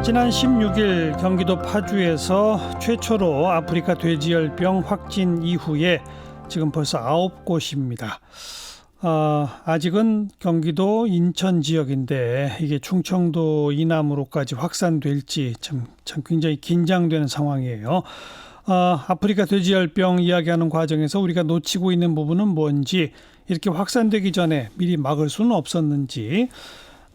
지난 16일 경기도 파주에서 최초로 아프리카 돼지열병 확진 이후에 지금 벌써 9곳입니다. 아직은 경기도 인천 지역인데 이게 충청도 이남으로까지 확산될지 참 굉장히 긴장되는 상황이에요. 아프리카 돼지열병 이야기하는 과정에서 우리가 놓치고 있는 부분은 뭔지, 이렇게 확산되기 전에 미리 막을 수는 없었는지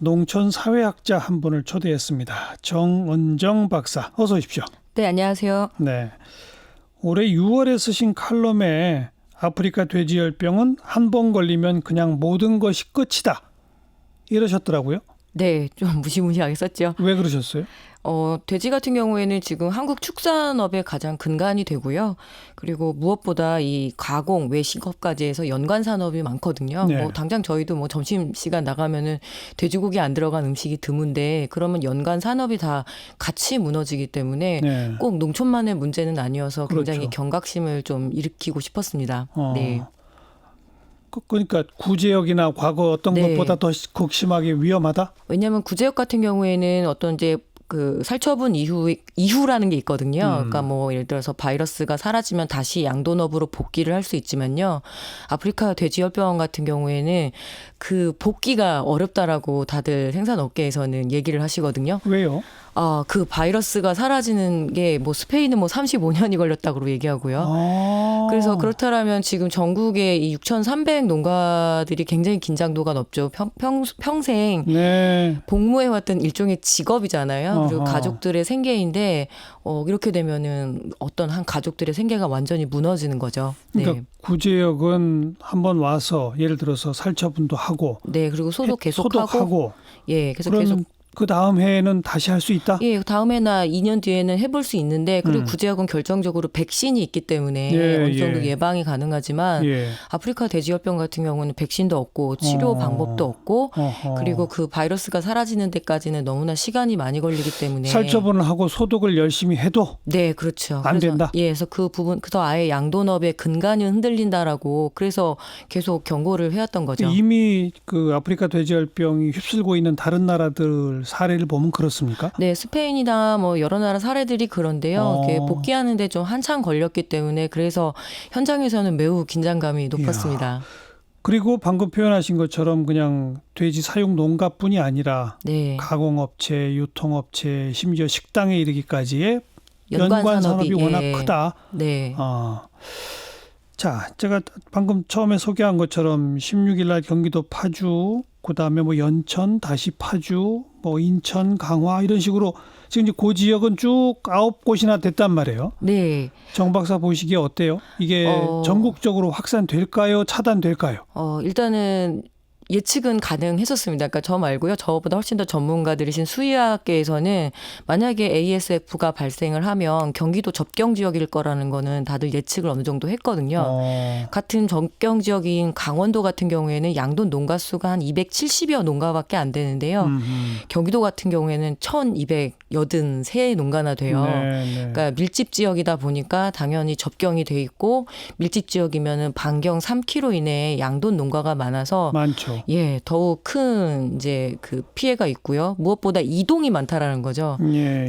농촌사회학자 한 분을 초대했습니다. 정은정 박사, 어서 오십시오. 네, 안녕하세요. 네, 올해 6월에 쓰신 칼럼에 아프리카 돼지열병은 한 번 걸리면 그냥 모든 것이 끝이다, 이러셨더라고요. 네, 좀 무시무시하게 썼죠. 왜 그러셨어요? 돼지 같은 경우에는 지금 한국 축산업의 가장 근간이 되고요. 그리고 무엇보다 이 가공, 외식업까지 해서 연관 산업이 많거든요. 네. 당장 저희도 점심시간 나가면은 돼지고기 안 들어간 음식이 드문데, 그러면 연관 산업이 다 같이 무너지기 때문에 네. 꼭 농촌만의 문제는 아니어서 굉장히 그렇죠. 경각심을 좀 일으키고 싶었습니다. 네. 그러니까 구제역이나 과거 어떤 네. 것보다 더 극심하게 위험하다? 왜냐하면 구제역 같은 경우에는 어떤 이제 그 살처분 이후라는 게 있거든요. 그러니까 예를 들어서 바이러스가 사라지면 다시 양돈업으로 복귀를 할 수 있지만요. 아프리카 돼지열병 같은 경우에는 그 복귀가 어렵다라고 다들 생산업계에서는 얘기를 하시거든요. 왜요? 그 바이러스가 사라지는 게 스페인은 35년이 걸렸다고 얘기하고요. 그래서 그렇다면 지금 전국에 이 6,300 농가들이 굉장히 긴장도가 높죠. 평생 네. 복무해왔던 일종의 직업이잖아요. 그리고 어허. 가족들의 생계인데 이렇게 되면은 어떤 한 가족들의 생계가 완전히 무너지는 거죠. 네. 그러니까 구제역은 한번 와서 예를 들어서 살처분도 하고, 네, 그리고 소독 계속하고, 소독하고, 예, 계속 그 다음 해에는 다시 할 수 있다? 예, 다음 해나 2년 뒤에는 해볼 수 있는데, 그리고 구제역은 결정적으로 백신이 있기 때문에 어느 정도 예방이 가능하지만 아프리카 돼지열병 같은 경우는 백신도 없고 치료 방법도 없고, 그리고 그 바이러스가 사라지는 데까지는 너무나 시간이 많이 걸리기 때문에 살처분을 하고 소독을 열심히 해도 네, 그렇죠. 안 그래서, 된다? 예, 그래서 그 부분, 그래서 아예 양돈업의 근간이 흔들린다라고 그래서 계속 경고를 해왔던 거죠. 이미 그 아프리카 돼지열병이 휩쓸고 있는 다른 나라들 사례를 보면 그렇습니까? 네, 스페인이나 여러 나라 사례들이 그런데요. 이게 복귀하는데 좀 한참 걸렸기 때문에 그래서 현장에서는 매우 긴장감이 높았습니다. 그리고 방금 표현하신 것처럼 그냥 돼지 사육 농가뿐이 아니라 네. 가공업체, 유통업체, 심지어 식당에 이르기까지의 연관 연관 산업이 워낙 예. 크다. 네. 자, 제가 방금 처음에 소개한 것처럼 16일 날 경기도 파주, 그다음에 연천, 다시 파주, 인천, 강화 이런 식으로 지금 이제 그 지역은 쭉 9곳이나 됐단 말이에요. 네. 정 박사 보시기에 어때요? 이게 전국적으로 확산될까요? 차단될까요? 일단은 예측은 가능했었습니다. 그러니까 저 말고요. 저보다 훨씬 더 전문가들이신 수의학계에서는 만약에 ASF가 발생을 하면 경기도 접경 지역일 거라는 거는 다들 예측을 어느 정도 했거든요. 같은 접경 지역인 강원도 같은 경우에는 양돈 농가 수가 한 270여 농가밖에 안 되는데요. 경기도 같은 경우에는 1,283 농가나 돼요. 그러니까 밀집 지역이다 보니까 당연히 접경이 돼 있고, 밀집 지역이면은 반경 3km 이내에 양돈 농가가 많아서 많죠. 예, 더욱 큰 이제 그 피해가 있고요. 무엇보다 이동이 많다라는 거죠.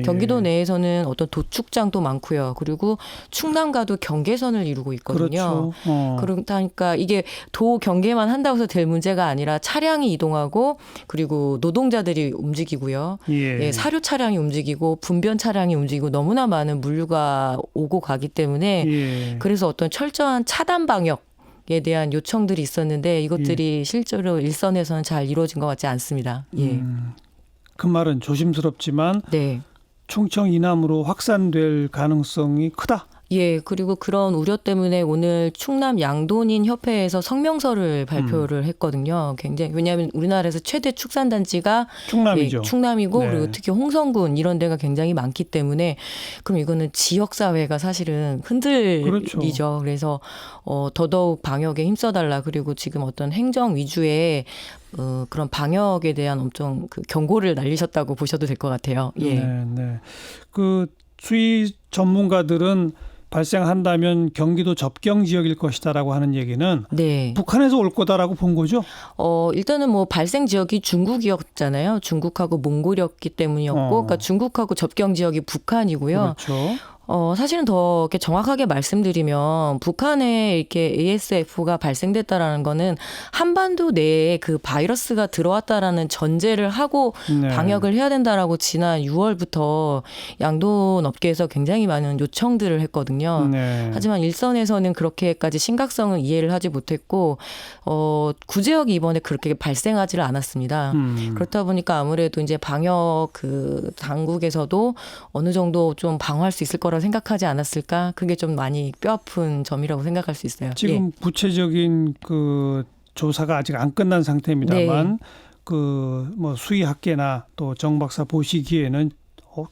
경기도 내에서는 어떤 도축장도 많고요. 그리고 충남과도 경계선을 이루고 있거든요. 그렇죠. 그러니까 이게 도 경계만 한다고 해서 될 문제가 아니라 차량이 이동하고, 그리고 노동자들이 움직이고요. 예, 사료 차량이 움직이고 분변 차량이 움직이고 너무나 많은 물류가 오고 가기 때문에 그래서 어떤 철저한 차단 방역 에 대한 요청들이 있었는데 이것들이 실제로 일선에서는 잘 이루어진 것 같지 않습니다. 예. 그 말은 조심스럽지만 네. 충청 이남으로 확산될 가능성이 크다. 예, 그리고 그런 우려 때문에 오늘 충남 양돈인 협회에서 성명서를 발표를 했거든요. 굉장히, 왜냐하면 우리나라에서 최대 축산단지가 충남이죠. 예, 충남이고, 네. 그리고 특히 홍성군 이런 데가 굉장히 많기 때문에 그럼 이거는 지역사회가 사실은 흔들리죠. 그렇죠. 그래서 더더욱 방역에 힘써달라. 그리고 지금 어떤 행정 위주의 그런 방역에 대한 엄청 그 경고를 날리셨다고 보셔도 될 것 같아요. 예. 네. 그 수의 전문가들은 발생한다면 경기도 접경 지역일 것이다라고 하는 얘기는 네. 북한에서 올 거다라고 본 거죠? 일단은 뭐 발생 지역이 중국이었잖아요. 중국하고 몽골이었기 때문이었고, 그러니까 중국하고 접경 지역이 북한이고요. 그렇죠. 사실은 더 이렇게 정확하게 말씀드리면 북한에 이렇게 ASF가 발생됐다라는 거는 한반도 내에 그 바이러스가 들어왔다라는 전제를 하고 네. 방역을 해야 된다라고 지난 6월부터 양돈 업계에서 굉장히 많은 요청들을 했거든요. 네. 하지만 일선에서는 그렇게까지 심각성을 이해를 하지 못했고 구제역이 이번에 그렇게 발생하지를 않았습니다. 그렇다 보니까 아무래도 이제 방역 그 당국에서도 어느 정도 좀 방어할 수 있을 거라고 생각하지 않았을까? 그게 좀 많이 뼈아픈 점이라고 생각할 수 있어요. 지금 구체적인 그 조사가 아직 안 끝난 상태입니다만 그 뭐 수의학계나 또 정 박사 보시기에는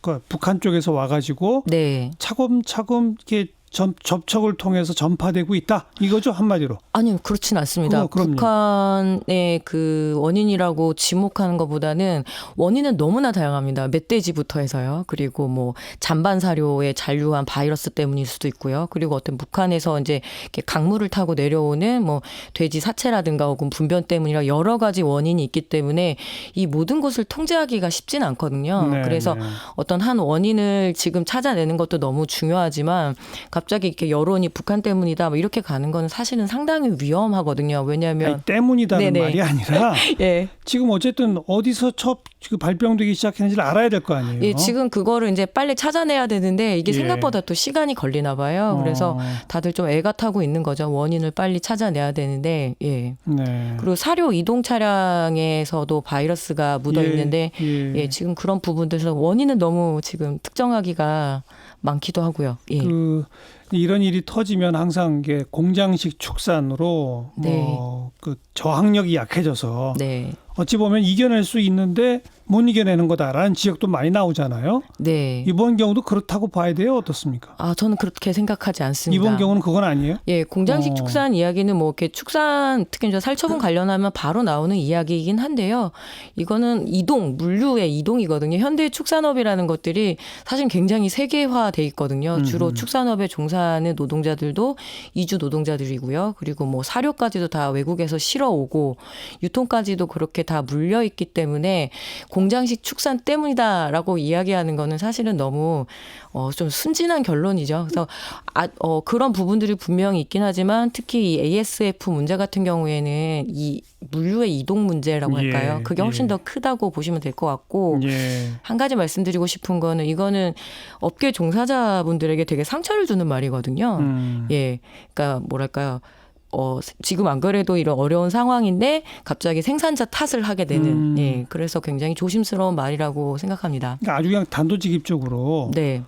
그 북한 쪽에서 와가지고 네. 차근차근 이렇게 접촉을 통해서 전파되고 있다 이거죠 한마디로. 아니요, 그렇진 않습니다. 그럼요. 북한의 그 원인이라고 지목하는 것보다는 원인은 너무나 다양합니다. 멧돼지부터 해서요. 그리고 뭐 잔반 사료에 잔류한 바이러스 때문일 수도 있고요. 그리고 어떤 북한에서 이제 이렇게 강물을 타고 내려오는 뭐 돼지 사체라든가 혹은 분변 때문이라 여러 가지 원인이 있기 때문에 이 모든 것을 통제하기가 쉽지는 않거든요. 네, 그래서 네. 어떤 한 원인을 지금 찾아내는 것도 너무 중요하지만 갑자기 이렇게 여론이 북한 때문이다 뭐 이렇게 가는 거는 사실은 상당히 위험하거든요. 왜냐하면 아니, 때문이다는 네네. 말이 아니라 예. 지금 어쨌든 어디서 첫 발병되기 시작했는지를 알아야 될 거 아니에요. 예, 지금 그거를 이제 빨리 찾아내야 되는데 이게 예. 생각보다 또 시간이 걸리나 봐요. 그래서 다들 좀 애가 타고 있는 거죠. 원인을 빨리 찾아내야 되는데, 예. 네. 그리고 사료 이동 차량에서도 바이러스가 묻어 있는데, 예. 지금 그런 부분들에서 원인은 너무 지금 특정하기가 많기도 하고요. 예. 이런 일이 터지면 항상 이게 공장식 축산으로 뭐 그 저항력이 약해져서 네. 어찌 보면 이겨낼 수 있는데 못 이겨내는 거다라는 지적도 많이 나오잖아요. 네. 이번 경우도 그렇다고 봐야 돼요? 어떻습니까? 저는 그렇게 생각하지 않습니다. 이번 경우는 그건 아니에요? 예, 공장식 축산 이야기는 뭐 이렇게 축산 특히 이제 살처분 관련하면 바로 나오는 이야기이긴 한데요. 이거는 물류의 이동이거든요. 현대 축산업이라는 것들이 사실 굉장히 세계화돼 있거든요. 주로 축산업에 종사하는 노동자들도 이주 노동자들이고요. 그리고 뭐 사료까지도 다 외국에서 실어오고 유통까지도 그렇게 다 물려 있기 때문에 공장식 축산 때문이다라고 이야기하는 거는 사실은 너무 좀 순진한 결론이죠. 그래서 그런 부분들이 분명히 있긴 하지만 특히 이 ASF 문제 같은 경우에는 이 물류의 이동 문제라고 할까요? 그게 훨씬 더 크다고 보시면 될 것 같고 한 가지 말씀드리고 싶은 거는 이거는 업계 종사자분들에게 되게 상처를 주는 말이거든요. 예, 그러니까 뭐랄까요? 지금 안 그래도 이런 어려운 상황인데 갑자기 생산자 탓을 하게 되는 예, 그래서 굉장히 조심스러운 말이라고 생각합니다. 그러니까 아주 그냥 단도직입적으로 네.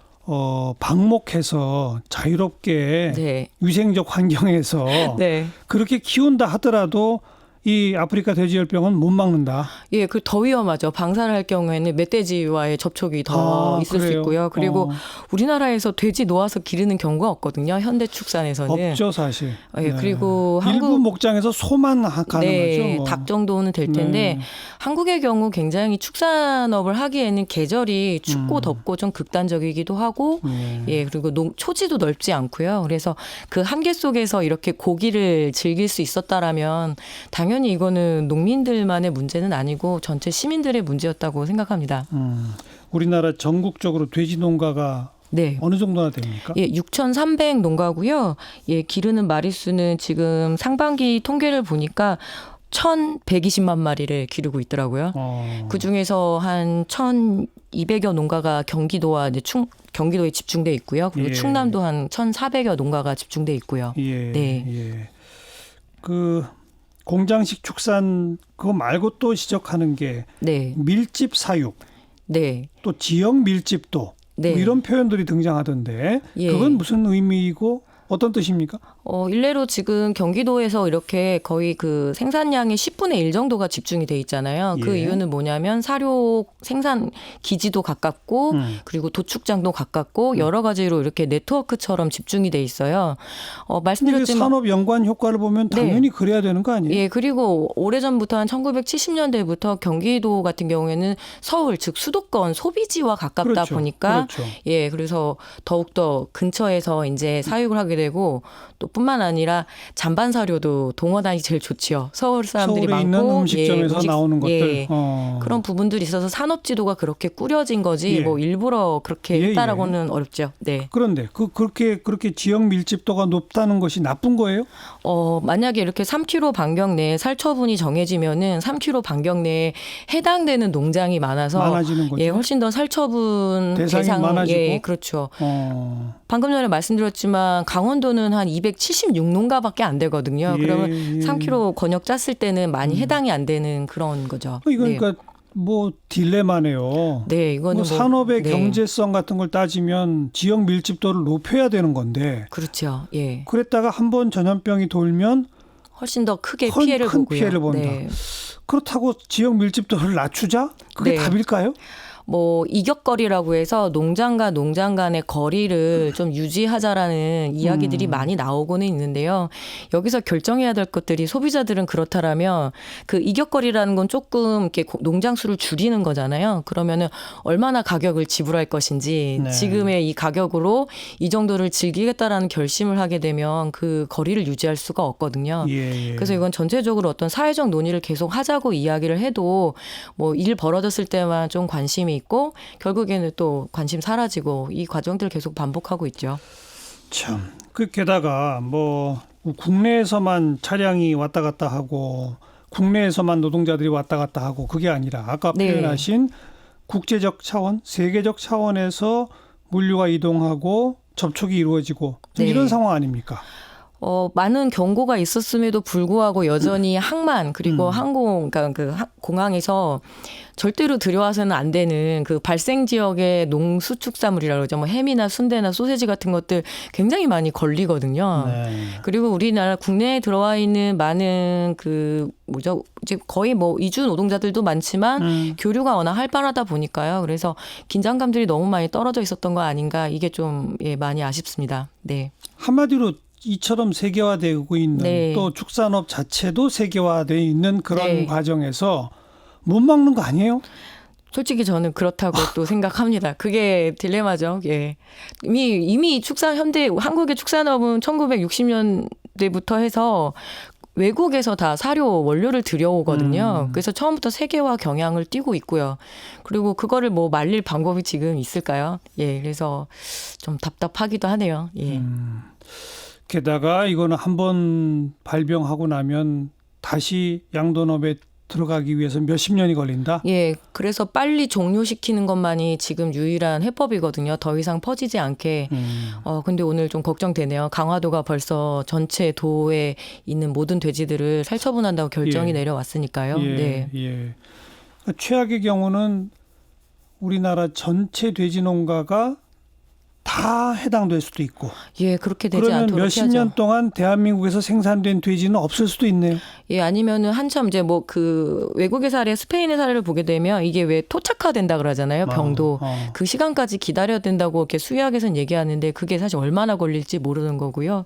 방목해서 자유롭게 네. 위생적 환경에서 네. 그렇게 키운다 하더라도 이 아프리카 돼지열병은 못 막는다. 예, 그 더 위험하죠. 방사를 할 경우에는 멧돼지와의 접촉이 더 있을 그래요? 수 있고요. 그리고 우리나라에서 돼지 놓아서 기르는 경우가 없거든요. 현대 축산에서는. 없죠, 사실. 예, 그리고 일부 목장에서 소만 가능하죠. 뭐. 닭 정도는 될 텐데 한국의 경우 굉장히 축산업을 하기에는 계절이 춥고 덥고 좀 극단적이기도 하고 예, 그리고 초지도 넓지 않고요. 그래서 그 한계 속에서 이렇게 고기를 즐길 수 있었다라면 당연히 이거는 농민들만의 문제는 아니고 전체 시민들의 문제였다고 생각합니다. 우리나라 전국적으로 돼지 농가가 네. 어느 정도나 됩니까? 예, 6,300 농가고요. 예, 기르는 마리수는 지금 상반기 통계를 보니까 1,120만 마리를 기르고 있더라고요. 그 중에서 한 1,200여 농가가 경기도와 이제 경기도에 집중돼 있고요. 그리고 충남도 한 1,400여 농가가 집중돼 있고요. 네. 그 공장식 축산 그거 말고 또 지적하는 게 밀집 사육, 또 지역 밀집도 뭐 이런 표현들이 등장하던데 그건 무슨 의미이고 어떤 뜻입니까? 일례로 지금 경기도에서 이렇게 거의 그 생산량의 10분의 1 정도가 집중이 돼 있잖아요. 그 예. 이유는 뭐냐면 사료 생산 기지도 가깝고 그리고 도축장도 가깝고 여러 가지로 이렇게 네트워크처럼 집중이 돼 있어요. 근데 말씀드렸지만 산업 연관 효과를 보면 당연히 그래야 되는 거 아니에요? 예, 그리고 오래전부터 한 1970년대부터 경기도 같은 경우에는 서울, 즉 수도권 소비지와 가깝다 그렇죠. 보니까 그렇죠. 예, 그래서 더욱더 근처에서 이제 사육을 하게 되고 또 뿐만 아니라 잔반 사료도 동어단이 제일 좋지요. 서울 사람들이 서울에 많고 있는 음식점에서 나오는 것들. 예, 어. 그런 부분들이 있어서 산업 지도가 그렇게 꾸려진 거지 예. 뭐 일부러 그렇게 예, 했다라고는 어렵죠. 네. 그런데 그렇게 지역 밀집도가 높다는 것이 나쁜 거예요? 만약에 이렇게 3km 반경 내에 살처분이 정해지면은 3km 반경 내에 해당되는 농장이 많아지는 거죠. 예, 훨씬 더 살처분 대상이 많아지고. 예, 그렇죠. 어. 방금 전에 말씀드렸지만 강원도는 한 276농가밖에 안 되거든요. 예, 그러면 예. 3km 권역 짰을 때는 많이 해당이 안 되는 그런 거죠. 이거 네. 그러니까 뭐 딜레마네요. 네, 이거는 뭐 산업의 네. 경제성 같은 걸 따지면 지역 밀집도를 높여야 되는 건데 그렇죠. 예. 그랬다가 한번 전염병이 돌면 훨씬 더 크게 큰 피해를 보고요. 피해를 본다. 네. 그렇다고 지역 밀집도를 낮추자? 그게 네. 답일까요? 뭐 이격거리라고 해서 농장과 농장 간의 거리를 좀 유지하자라는 이야기들이 많이 나오고는 있는데요. 여기서 결정해야 될 것들이 소비자들은 그렇다라면 그 이격거리라는 건 조금 이렇게 농장 수를 줄이는 거잖아요. 그러면은 얼마나 가격을 지불할 것인지 네. 지금의 이 가격으로 이 정도를 즐기겠다라는 결심을 하게 되면 그 거리를 유지할 수가 없거든요. 예, 예. 그래서 이건 전체적으로 어떤 사회적 논의를 계속 하자고 이야기를 해도 뭐 일 벌어졌을 때만 좀 관심이 있고 결국에는 또 관심 사라지고 이 과정들을 계속 반복하고 있죠. 참. 게다가 뭐 국내에서만 차량이 왔다 갔다 하고 국내에서만 노동자들이 왔다 갔다 하고 그게 아니라 아까 네. 표현하신 국제적 차원, 세계적 차원에서 물류가 이동하고 접촉이 이루어지고 네. 이런 상황 아닙니까? 많은 경고가 있었음에도 불구하고 여전히 항만 그리고 항공 그러니까 그 공항에서 절대로 들여와서는 안 되는 그 발생 지역의 농수축산물이라고 그러죠. 뭐 햄이나 순대나 소세지 같은 것들 굉장히 많이 걸리거든요. 네. 그리고 우리나라 국내에 들어와 있는 많은 이제 거의 뭐 이주 노동자들도 많지만 교류가 워낙 활발하다 보니까요. 그래서 긴장감들이 너무 많이 떨어져 있었던 거 아닌가 이게 좀 많이 아쉽습니다. 네. 한마디로 이처럼 세계화되고 있는 네. 또 축산업 자체도 세계화되어 있는 그런 네. 과정에서 못 막는 거 아니에요? 솔직히 저는 그렇다고 또 생각합니다. 그게 딜레마죠. 예. 이미 한국의 축산업은 1960년대부터 해서 외국에서 다 사료 원료를 들여오거든요. 그래서 처음부터 세계화 경향을 띠고 있고요. 그리고 그거를 뭐 말릴 방법이 지금 있을까요? 예. 그래서 좀 답답하기도 하네요. 예. 게다가 이거는 한번 발병하고 나면 다시 양돈업에 들어가기 위해서 몇십 년이 걸린다? 예, 그래서 빨리 종료시키는 것만이 지금 유일한 해법이거든요. 더 이상 퍼지지 않게. 근데 오늘 좀 걱정되네요. 강화도가 벌써 전체 도에 있는 모든 돼지들을 살처분한다고 결정이 예. 내려왔으니까요. 예, 네. 예. 그러니까 최악의 경우는 우리나라 전체 돼지 농가가 다 해당될 수도 있고. 예, 그렇게 되지 그러면 않도록 몇십 해야죠. 년 동안 대한민국에서 생산된 돼지는 없을 수도 있네요. 예, 아니면은 한참 이제 뭐 그 외국의 사례, 스페인의 사례를 보게 되면 이게 왜 토착화된다 그러잖아요. 병도. 그 시간까지 기다려야 된다고 이렇게 수의학에서는 얘기하는데 그게 사실 얼마나 걸릴지 모르는 거고요.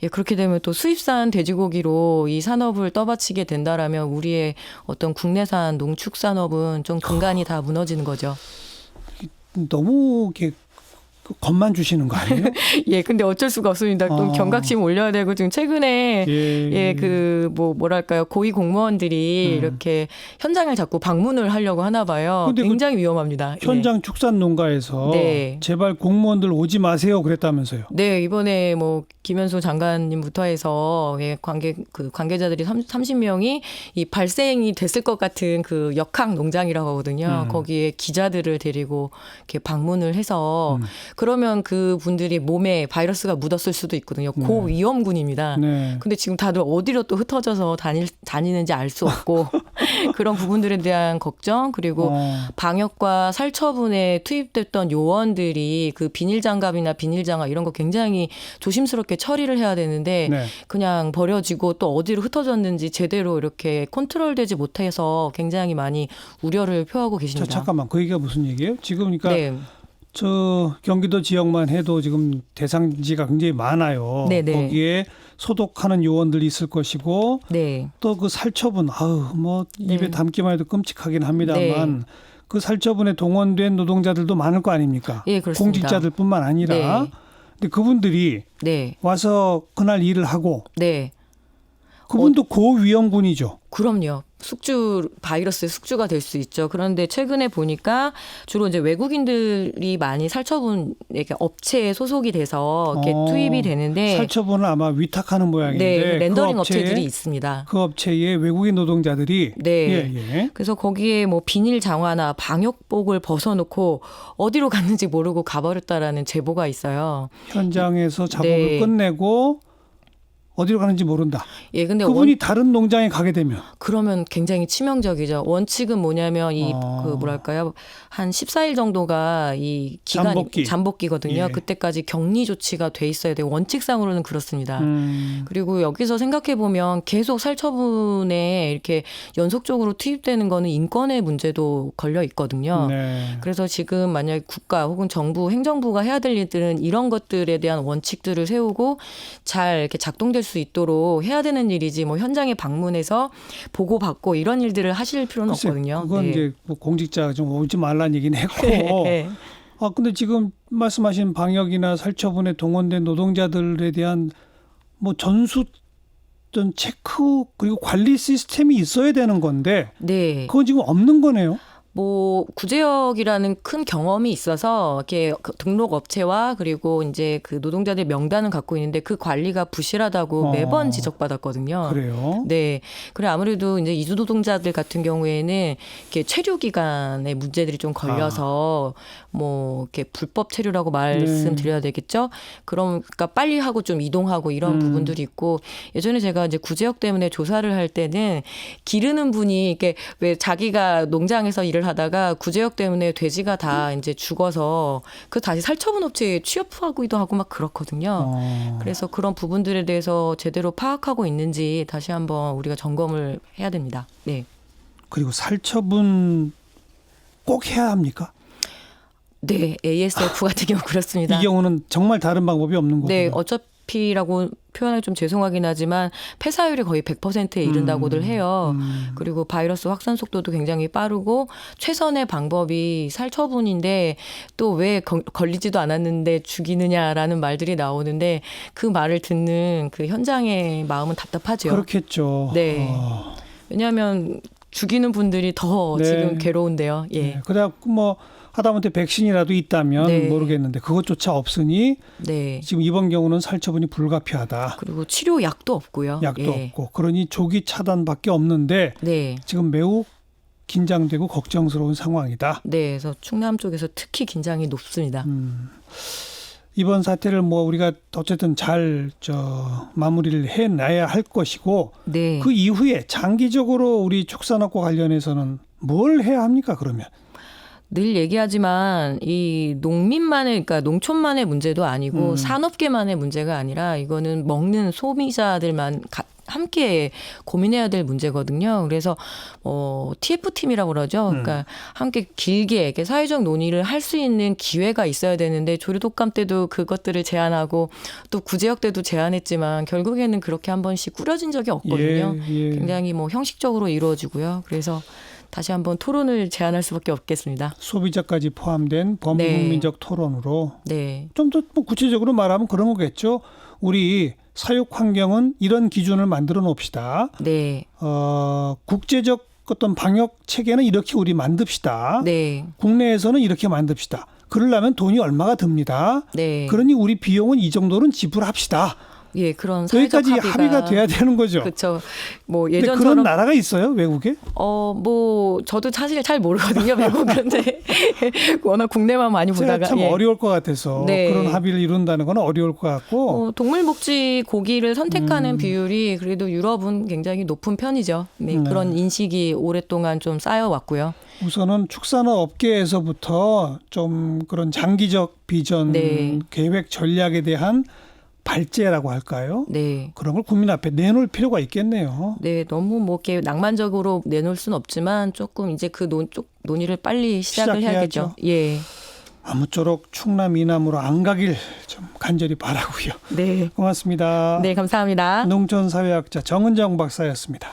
예, 그렇게 되면 또 수입산 돼지고기로 이 산업을 떠받치게 된다라면 우리의 어떤 국내산 농축산업은 좀 근간이 다 무너지는 거죠. 너무 이렇게 겁만 주시는 거 아니에요? 예, 근데 어쩔 수가 없습니다. 또 경각심 올려야 되고 지금 최근에 뭐랄까요 고위 공무원들이 이렇게 현장을 자꾸 방문을 하려고 하나 봐요. 굉장히 위험합니다. 현장 축산 농가에서 네. 제발 공무원들 오지 마세요 그랬다면서요? 네, 이번에 뭐 김현수 장관님부터 해서 관계자들이 30명이 이 발생이 됐을 것 같은 그 역학 농장이라고 하거든요. 거기에 기자들을 데리고 이렇게 방문을 해서 그러면 그 분들이 몸에 바이러스가 묻었을 수도 있거든요. 고위험군입니다. 네. 근데 지금 다들 어디로 또 흩어져서 다니는지 알 수 없고 그런 부분들에 대한 걱정 그리고 방역과 살처분에 투입됐던 요원들이 그 비닐장갑이나 비닐장화 이런 거 굉장히 조심스럽게 처리를 해야 되는데 네. 그냥 버려지고 또 어디로 흩어졌는지 제대로 이렇게 컨트롤되지 못해서 굉장히 많이 우려를 표하고 계십니다. 잠깐만 그 얘기가 무슨 얘기예요? 지금 그러니까 네. 저 경기도 지역만 해도 지금 대상지가 굉장히 많아요. 네네. 거기에 소독하는 요원들이 있을 것이고 네. 또 그 살처분 뭐 입에 네. 담기만 해도 끔찍하긴 합니다만 네. 그 살처분에 동원된 노동자들도 많을 거 아닙니까? 예, 그렇습니다. 공직자들뿐만 아니라 네. 근데 그분들이 네. 와서 그날 일을 하고 네. 그분도 고위험군이죠. 그럼요. 숙주 바이러스의 숙주가 될 수 있죠. 그런데 최근에 보니까 주로 이제 외국인들이 많이 살처분 이렇게 업체에 소속이 돼서 이렇게 투입이 되는데 살처분을 아마 위탁하는 모양인데 네, 렌더링 그 업체들이 있습니다. 그 업체에 외국인 노동자들이 네. 예. 그래서 거기에 뭐 비닐 장화나 방역복을 벗어놓고 어디로 갔는지 모르고 가버렸다라는 제보가 있어요. 현장에서 작업을 네. 끝내고 어디로 가는지 모른다. 예, 근데 그분이 다른 농장에 가게 되면 그러면 굉장히 치명적이죠. 원칙은 뭐냐면 그 뭐랄까요? 한 14일 정도가 이 기간 잠복기거든요. 예. 그때까지 격리 조치가 돼 있어야 돼요. 원칙상으로는 그렇습니다. 그리고 여기서 생각해 보면 계속 살처분에 이렇게 연속적으로 투입되는 거는 인권의 문제도 걸려 있거든요. 네. 그래서 지금 만약 국가 혹은 정부, 행정부가 해야 될 일들은 이런 것들에 대한 원칙들을 세우고 잘 이렇게 작동될 수 있도록 해야 되는 일이지 뭐 현장에 방문해서 보고받고 이런 일들을 하실 필요는 글쎄, 없거든요. 그건 네. 이제 뭐 공직자 좀 오지 말라는 얘기는 했고 네. 근데 지금 말씀하신 방역이나 살처분에 동원된 노동자들에 대한 뭐 전수 체크 그리고 관리 시스템이 있어야 되는 건데 네. 그건 지금 없는 거네요. 뭐 구제역이라는 큰 경험이 있어서 이렇게 등록 업체와 그리고 이제 그 노동자들 명단은 갖고 있는데 그 관리가 부실하다고 매번 지적받았거든요. 그래요? 네. 그래 아무래도 이제 이주 노동자들 같은 경우에는 이렇게 체류 기간에 문제들이 좀 걸려서 뭐 이렇게 불법 체류라고 말씀드려야 되겠죠. 그러니까 빨리 하고 좀 이동하고 이런 부분들이 있고 예전에 제가 이제 구제역 때문에 조사를 할 때는 기르는 분이 이렇게 왜 자기가 농장에서 일을 하다가 구제역 때문에 돼지가 다 이제 죽어서 그 다시 살처분 업체에 취업하기도 하고 막 그렇거든요. 그래서 그런 부분들에 대해서 제대로 파악하고 있는지 다시 한번 우리가 점검을 해야 됩니다. 네. 그리고 살처분 꼭 해야 합니까? 네, ASF 같은 경우 그렇습니다. 이 경우는 정말 다른 방법이 없는 거고요. 네, 어차피라고 표현하기 좀 죄송하긴 하지만 폐사율이 거의 100%에 이른다고들 해요. 그리고 바이러스 확산 속도도 굉장히 빠르고 최선의 방법이 살처분인데 또 왜 걸리지도 않았는데 죽이느냐라는 말들이 나오는데 그 말을 듣는 그 현장의 마음은 답답하죠. 그렇겠죠. 네. 왜냐하면 죽이는 분들이 더 네. 지금 괴로운데요. 예. 네. 그래갖고 뭐 하다못해 백신이라도 있다면 네. 모르겠는데 그것조차 없으니 네. 지금 이번 경우는 살처분이 불가피하다. 그리고 치료약도 없고요. 약도 예. 없고 그러니 조기 차단밖에 없는데 네. 지금 매우 긴장되고 걱정스러운 상황이다. 네, 그래서 충남 쪽에서 특히 긴장이 높습니다. 이번 사태를 뭐 우리가 어쨌든 잘 마무리를 해놔야 할 것이고 네. 그 이후에 장기적으로 우리 축산업과 관련해서는 뭘 해야 합니까 그러면? 늘 얘기하지만 이 농민만의 그러니까 농촌만의 문제도 아니고 산업계만의 문제가 아니라 이거는 먹는 소비자들만 함께 고민해야 될 문제거든요. 그래서 TF팀이라고 그러죠. 그러니까 함께 길게 이렇게 사회적 논의를 할 수 있는 기회가 있어야 되는데 조류독감 때도 그것들을 제안하고 또 구제역 때도 제안했지만 결국에는 그렇게 한 번씩 꾸려진 적이 없거든요. 예. 굉장히 뭐 형식적으로 이루어지고요. 그래서 다시 한번 토론을 제안할 수밖에 없겠습니다. 소비자까지 포함된 범국민적 토론으로 네. 좀 더 뭐 구체적으로 말하면 그런 거겠죠. 우리 사육 환경은 이런 기준을 만들어 놓읍시다. 네. 국제적 어떤 방역 체계는 이렇게 우리 만듭시다. 네. 국내에서는 이렇게 만듭시다. 그러려면 돈이 얼마가 듭니다. 네. 그러니 우리 비용은 이 정도는 지불합시다. 예, 그런 사회적 여기까지 합의가 돼야 되는 거죠. 그렇죠. 뭐 근데 그런 예전처럼 나라가 있어요, 외국에? 뭐 저도 사실 잘 모르거든요, 외국은. 데 워낙 국내만 많이 제가 보다가 참 예. 어려울 것 같아서 네. 그런 합의를 이룬다는 건 어려울 것 같고. 동물복지 고기를 선택하는 비율이 그래도 유럽은 굉장히 높은 편이죠. 네, 네. 그런 인식이 오랫동안 좀 쌓여왔고요. 우선은 축산업 업계에서부터 좀 그런 장기적 비전, 네. 계획 전략에 대한 발제라고 할까요? 네. 그런 걸 국민 앞에 내놓을 필요가 있겠네요. 네, 너무 뭐 이렇게 낭만적으로 내놓을 수는 없지만 조금 이제 그 논의를 빨리 시작을 시작해야죠. 해야겠죠. 예. 아무쪼록 충남 이남으로 안 가길 좀 간절히 바라고요. 네. 고맙습니다. 네, 감사합니다. 농촌사회학자 정은정 박사였습니다.